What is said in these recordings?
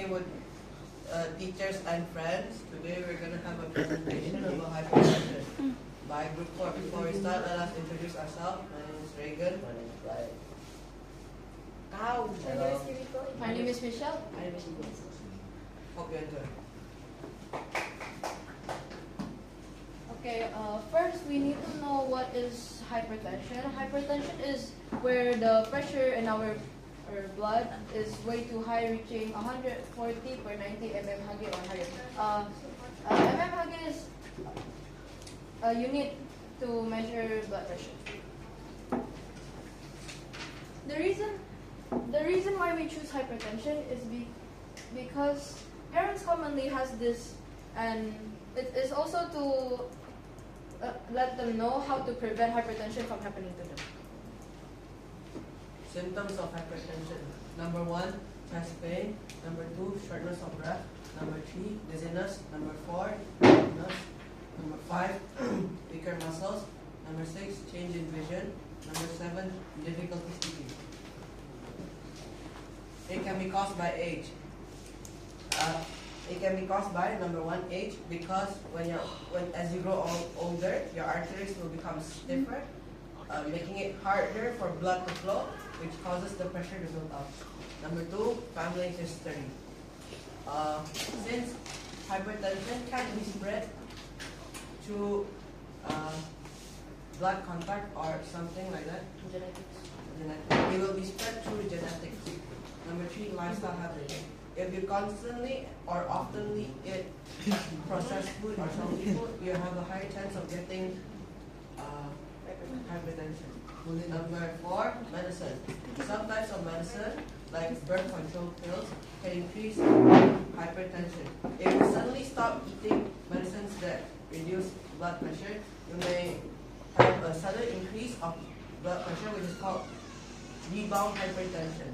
with teachers and friends. Today we're going to have a presentation about hypertension by Group 4. Before we start, let us introduce ourselves. My name is Reagan. My name is Clyde. Hello. My name is Michelle. My name is Ian. Hope you enjoy. Okay, first we need to know what is hypertension. Hypertension is where the pressure in our blood is way too high, reaching 140 per 90 mmHg or higher. mmHg is a unit to measure blood pressure. The reason why we choose hypertension is because parents commonly has this, and it is also to let them know how to prevent hypertension from happening to them. Symptoms of hypertension. Number 1, chest pain. Number 2, shortness of breath. Number 3, dizziness. Number 4, numbness. Number 5, weaker muscles. Number 6, change in vision. Number 7, difficulty sleeping. It can be caused by age. It can be caused by, number 1, age, because as you grow older, your arteries will become stiffer, making it harder for blood to flow, which causes the pressure to build up. Number 2, family history. Since hypertension can be spread through blood contact or something like that, it will be spread through genetics. Number 3, lifestyle habits. If you constantly or oftenly eat processed food or salty food, you have a higher chance of getting hypertension. Number 4, medicine. Some types of medicine, like birth control pills, can increase hypertension. If you suddenly stop eating medicines that reduce blood pressure, you may have a sudden increase of blood pressure, which is called rebound hypertension.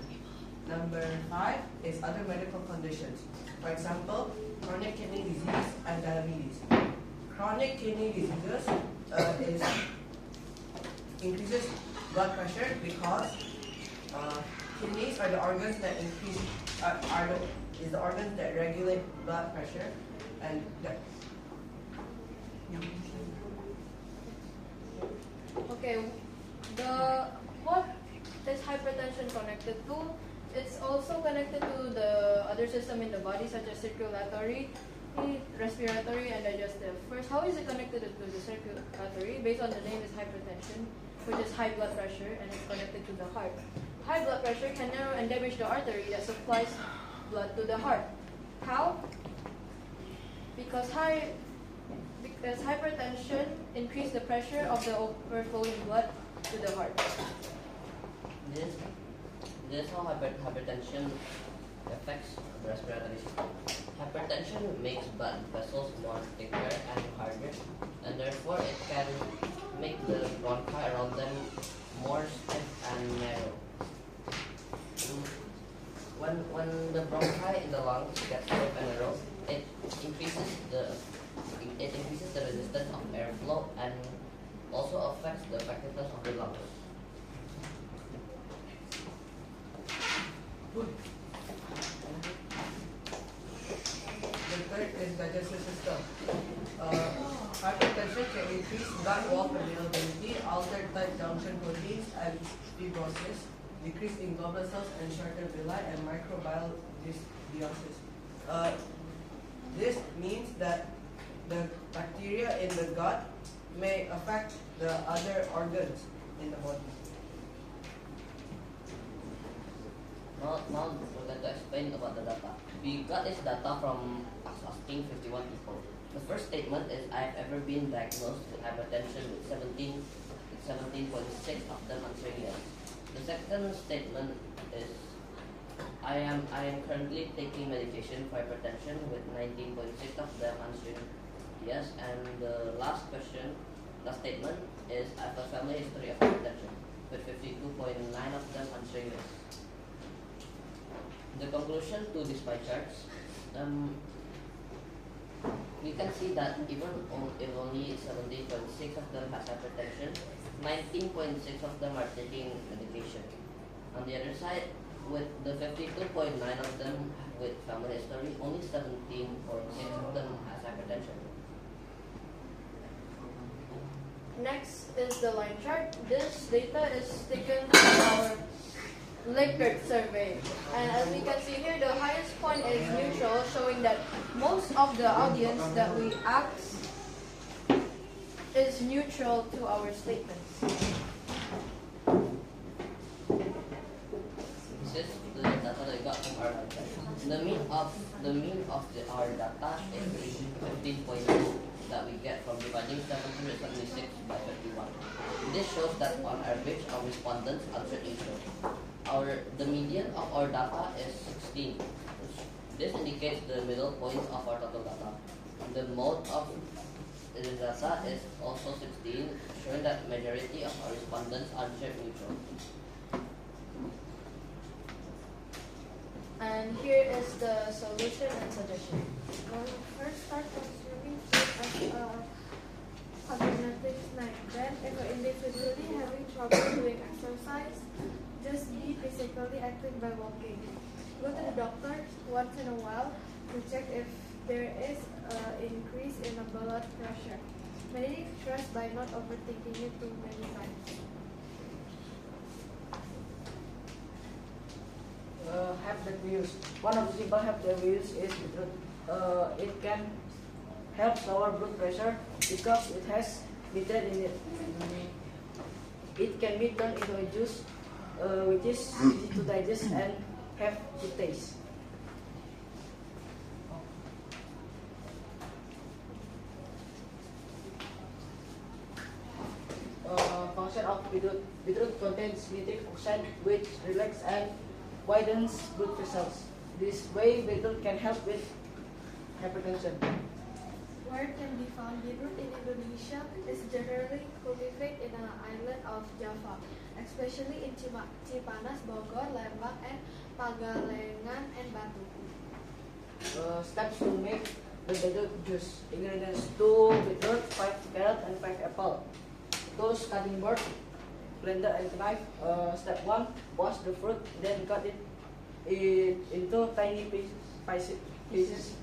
Number 5 is other medical conditions. For example, chronic kidney disease and diabetes. Chronic kidney diseases increases blood pressure because kidneys are the organs that is the organs that regulate blood pressure, and Okay, what is hypertension connected to? It's also connected to the other system in the body, such as circulatory, respiratory, and digestive. First, how is it connected to the circulatory? Based on the name is hypertension, which is high blood pressure, and it's connected to the heart. High blood pressure can narrow and damage the artery that supplies blood to the heart. How? Because hypertension increases the pressure of the overflowing blood to the heart. This is how hypertension affects the respiratory system. Hypertension makes blood vessels more thicker and harder, and therefore it can make the bronchi around them more stiff and narrow. When the bronchi in the lungs get stiff and narrow, it increases the resistance of airflow and also affects the effectiveness of the lungs. the third is digestive system. Hypertension can increase blood wall permeability, alter tight junction proteins and fibrosis, decrease in goblet cells and shorter villi, and microbial dysbiosis. This means that the bacteria in the gut may affect the other organs in the body. Now we're going to explain about the data. We got this data from asking 51 people. The first statement is, I've ever been diagnosed with hypertension with 17.6 of them answering yes. The second statement is, I am currently taking medication for hypertension with 19.6 of them answering yes. And the last statement is, I have a family history of hypertension with 52.9 of them answering yes. The conclusion to these pie charts, we can see that if only 17.6 of them has hypertension, 19.6 of them are taking medication. On the other side, with the 52.9 of them with family history only 17.6 of them has hypertension. Next is the line chart. This data is taken from our Likert survey. And as we can see here, the highest point is neutral, showing that most of the audience that we asked is neutral to our statements. This is the data that I got from our website. The mean of our data is 15.2 that we get from dividing 776 by 51. This shows that on average our respondents answered neutral. The median of our data is 16. This indicates the middle point of our total data. The mode of the data is also 16, showing that majority of our respondents answered neutral. And here is the solution and suggestion. First start consuming food as a cognitive snack. Then, if you're individually having trouble doing exercise, just be physically active by walking. Go to the doctor once in a while to check if there is an increase in the blood pressure. Manage stress by not overthinking it too many times. Have that we use. One of the simple help that we use is beetroot. It can help our blood pressure because it has bitter in it. It can be turned into a juice, which is easy to digest and have good taste. Function of beetroot. Beetroot contains nitric oxide, which relax and widens blood vessels. This way, beetroot can help with hypertension. Where it can be found, beetroot in Indonesia is generally cultivated in an island of Java, especially in Cipanas, Bogor, Lembang, and Pagalengan and Batu. Steps to make the beetroot juice. Ingredients: 2 beetroot, 5 carrot, and 5 apple. Tools: cutting board, blender, and knife. Step 1: wash the fruit, then cut it into tiny pieces.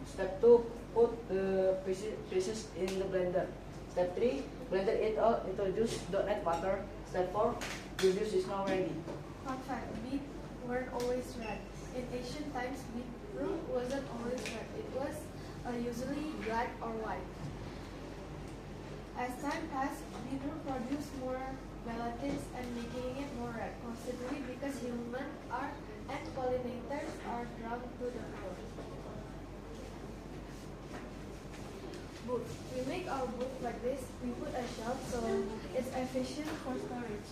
Step 2: put the pieces in the blender. Step 3: blender it all into juice. Don't add water. Step 4: the juice is now ready. Fun fact, beet weren't always red. In ancient times, beetroot wasn't always red. It was usually black or white. As time passed, beetroot produced more melatonin and making it more red, possibly because humans and pollinators are drawn to the fruit. Booth. We make our booth like this. We put a shelf so it's efficient for storage.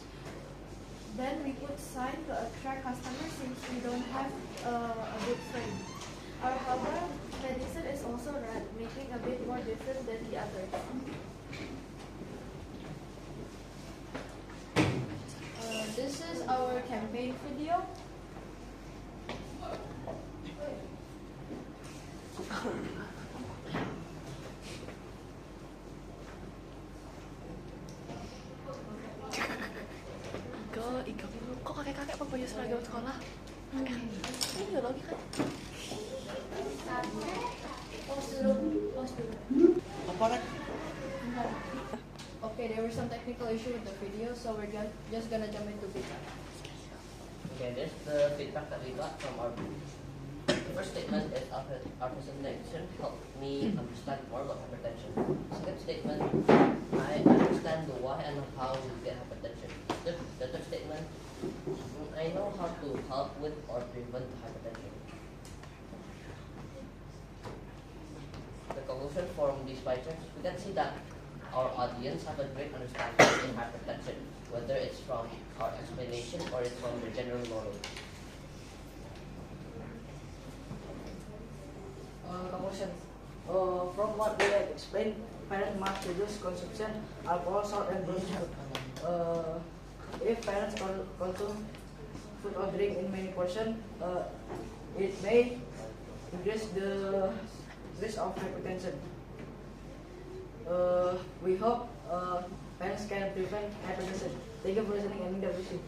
Then we put sign to attract customers since we don't have a big frame. Our herbal medicine is also red, making a bit more different than the others. This is our campaign video. Kok kakek-kakek pakai baju seragam sekolah? Ini nggak lagi kan? Apa kan? Okay, there was some technical issue with the video, so we're just gonna jump into feedback. Okay, this is the feedback that we got from our group. The first statement is our presentation helped me understand more about hypertension. Second statement, I understand the why and how we get hypertension. The third statement, I know how to help with or prevent hypertension. The conclusion from these pie charts, we can see that our audience have a great understanding in hypertension, whether it's from our explanation or it's from the general knowledge. Conclusion. From what we have explained, parents must reduce consumption alcohol, salt, and brown sugar. If parents consume food or drink in many portions, it may increase the risk of hypertension. We hope parents can prevent hypertension. Thank you for listening and watching.